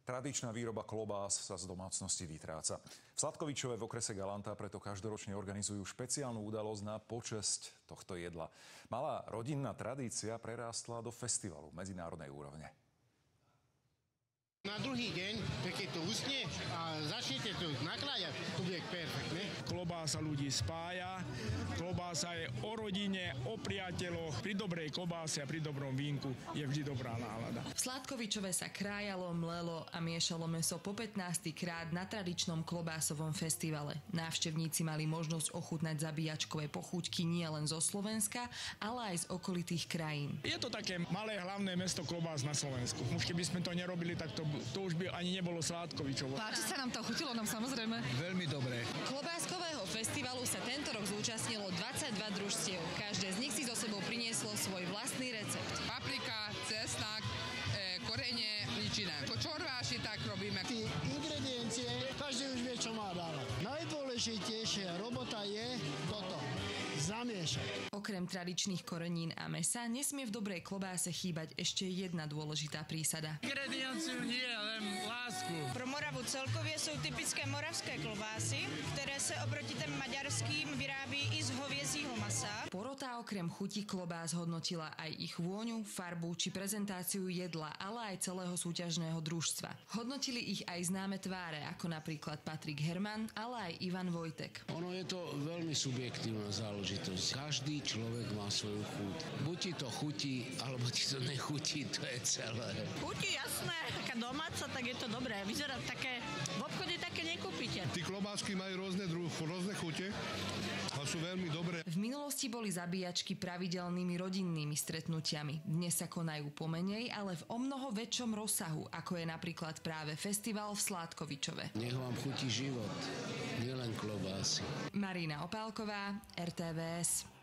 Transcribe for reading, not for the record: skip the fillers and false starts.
Tradičná výroba klobás sa z domácnosti vytráca. V Sladkovičove v okrese Galanta preto každoročne organizujú špeciálnu udalosť na počesť tohto jedla. Malá rodinná tradícia prerástla do festivalu medzinárodnej úrovne. Na druhý deň, keď to usne a začnete to nakladať, to bude perfektné. Klobása ľudí spája, klobása je o rodine, o priateľoch. Pri dobrej klobáse a pri dobrom vínku je vždy dobrá nálada. V Sladkovičove sa krájalo, mlelo a miešalo mäso po 15. krát na tradičnom klobásovom festivale. Návštevníci mali možnosť ochutnať zabíjačkové pochúťky nie len zo Slovenska, ale aj z okolitých krajín. Je to také malé hlavné mesto klobás na Slovensku. Už keby sme to nerobili, tak to už by ani nebolo Sladkovičovo. Páči sa nám to, chutilo nám samozrejme. Veľmi dobre. Klobáskového festivalu sa tento rok zúčastnilo 22 družstiev. Každé z nich si so sebou prinieslo svoj vlastný recept. Paprika, cesnak, korene, nič iné. Po čorváši tak robíme. Tí ingrediencie, každý už vie, čo má dávať. Najdôležitejšia robota je toto. Zamiešať. Okrem tradičných korenín a mäsa nesmie v dobrej klobáse chýbať ešte jedna dôležitá prísada. Ingredienciu nie, len lásku. Pro Moravu celkově jsou typické moravské klobásy, které se oproti těm maďarským vyrábí i z hovězího masa. Porota okrem chutí klobás hodnotila aj ich vôňu, farbu či prezentáciu jedla, ale aj celého súťažného družstva. Hodnotili ich aj známe tváre, ako napríklad Patrik Herman, ale aj Ivan Vojtek. Ono je to veľmi subjektívna záležitosť. Každý človek má svoju chuť. Buď ti to chutí, alebo ti to nechutí, to je celé. Chutí, jasné, taká domáca, tak je to dobré. Vyzerá také, v obchode také nekúpite. Tí klobásky majú rôzne chute a sú veľmi dobré. V minulosti boli zabíjačky pravidelnými rodinnými stretnutiami. Dnes sa konajú pomenej, ale v omnoho väčšom rozsahu, ako je napríklad práve festival v Sladkovičove. Nech vám chutí život, nielen klobásy. Marina Opálková, RTVS.